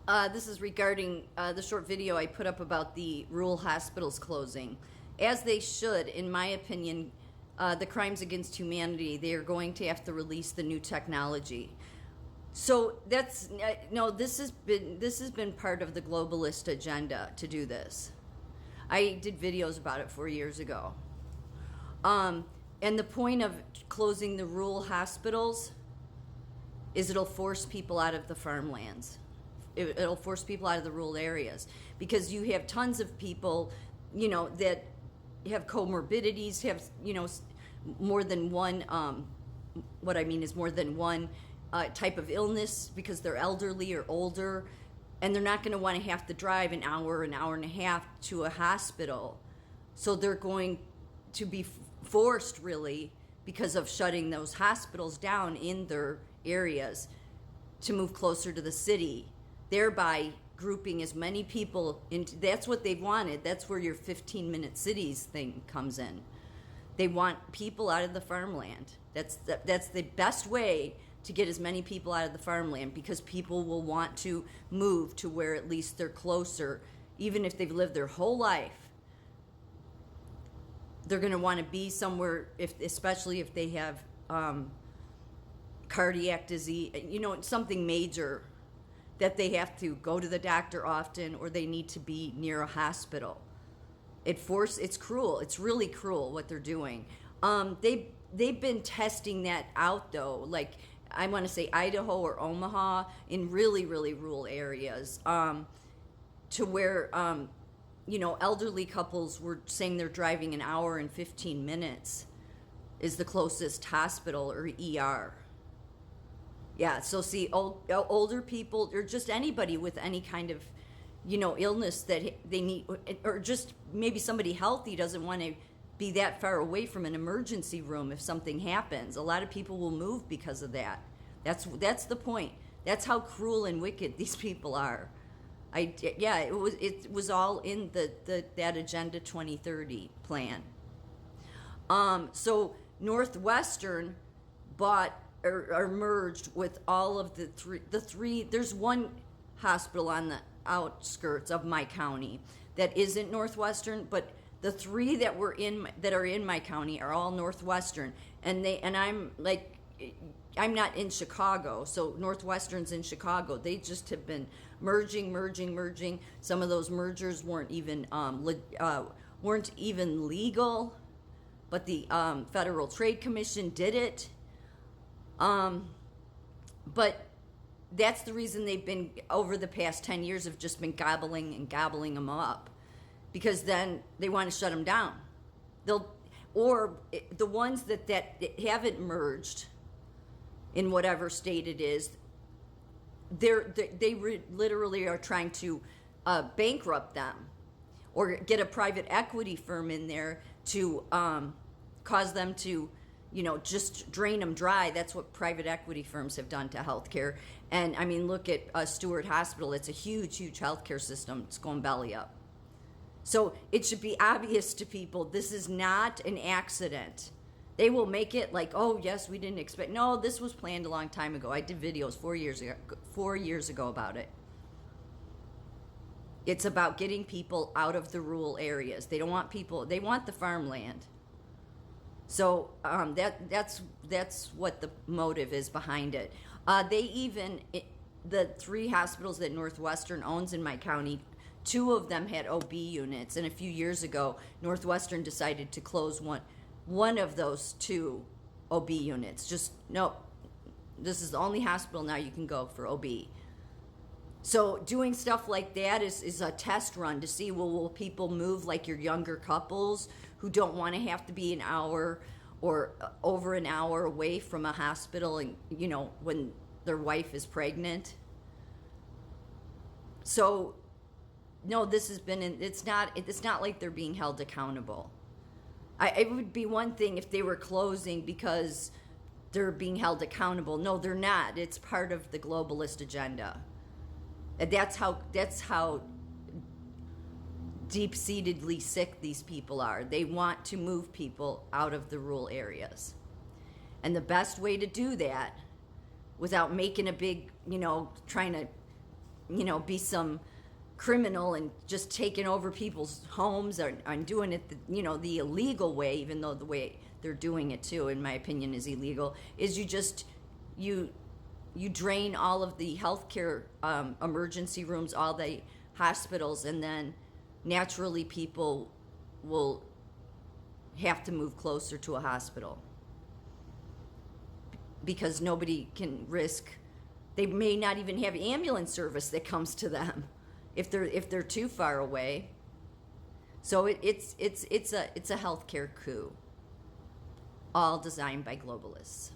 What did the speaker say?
This is regarding the short video I put up about the rural hospitals closing. As they should, in my opinion, the crimes against humanity, they are going to have to release the new technology. So that's no. This has been part of the globalist agenda to do this. I did videos about it 4 years ago. And the point of closing the rural hospitals is it'll force people out of the farmlands. It'll force people out of the rural areas because you have tons of people, that have comorbidities, have, more than one, what I mean is more than one type of illness because they're elderly or older, and they're not going to want to have to drive an hour and a half to a hospital. So they're going to be forced, really, because of shutting those hospitals down in their areas, to move closer to the city, thereby grouping as many people into. That's what they've wanted. That's where your 15-minute cities thing comes in. They want people out of the farmland. That's the best way to get as many people out of the farmland, because people will want to move to where at least they're closer. Even if they've lived their whole life, they're going to want to be somewhere, especially if they have cardiac disease, something major, that they have to go to the doctor often, or they need to be near a hospital. It's cruel. It's really cruel what they're doing. They've been testing that out, though. Like, I want to say Idaho or Omaha, in really, really rural areas, to where, elderly couples were saying they're driving an hour and 15 minutes is the closest hospital or ER. Yeah, so see, older people, or just anybody with any kind of, illness that they need, or just maybe somebody healthy doesn't want to be that far away from an emergency room if something happens. A lot of people will move because of that. That's the point. That's how cruel and wicked these people are. It was all in that Agenda 2030 plan. So Northwestern bought or merged with all of the three. There's one hospital on the outskirts of my county that isn't Northwestern, but the three that are in my county are all Northwestern, and I'm not in Chicago, so Northwestern's in Chicago. They just have been merging. Some of those mergers weren't even legal, but the Federal Trade Commission did it. But that's the reason they've been, over the past 10 years, have just been gobbling them up, because then they want to shut them down. Or the ones that haven't merged, in whatever state it is, they literally are trying to bankrupt them, or get a private equity firm in there to cause them to, just drain them dry. That's what private equity firms have done to healthcare. And I mean, look at Stewart Hospital. It's a huge healthcare system. It's going belly up. So it should be obvious to people, this is not an accident. They will make it like, oh yes, we didn't expect. No, this was planned a long time ago. I did videos 4 years ago about it. It's about getting people out of the rural areas. They don't want people. They want the farmland. So that's what the motive is behind it. The three hospitals that Northwestern owns in my county, 2 of them had OB units, and a few years ago, Northwestern decided to close one of those 2 OB units. Just, no, this is the only hospital now you can go for OB. So doing stuff like that is a test run to see, will people move, like your younger couples who don't want to have to be an hour or over an hour away from a hospital, and when their wife is pregnant. So no, it's not like they're being held accountable. It would be one thing if they were closing because they're being held accountable. No, they're not. It's part of the globalist agenda. And that's how deep-seatedly sick these people are. They want to move people out of the rural areas. And the best way to do that, without making a big, trying to be some criminal and just taking over people's homes and doing it the illegal way, even though the way they're doing it too, in my opinion, is illegal, is you drain all of the healthcare emergency rooms, all the hospitals, and then naturally people will have to move closer to a hospital because nobody can risk. They may not even have ambulance service that comes to them if they're too far away. So it's a healthcare coup, all designed by globalists.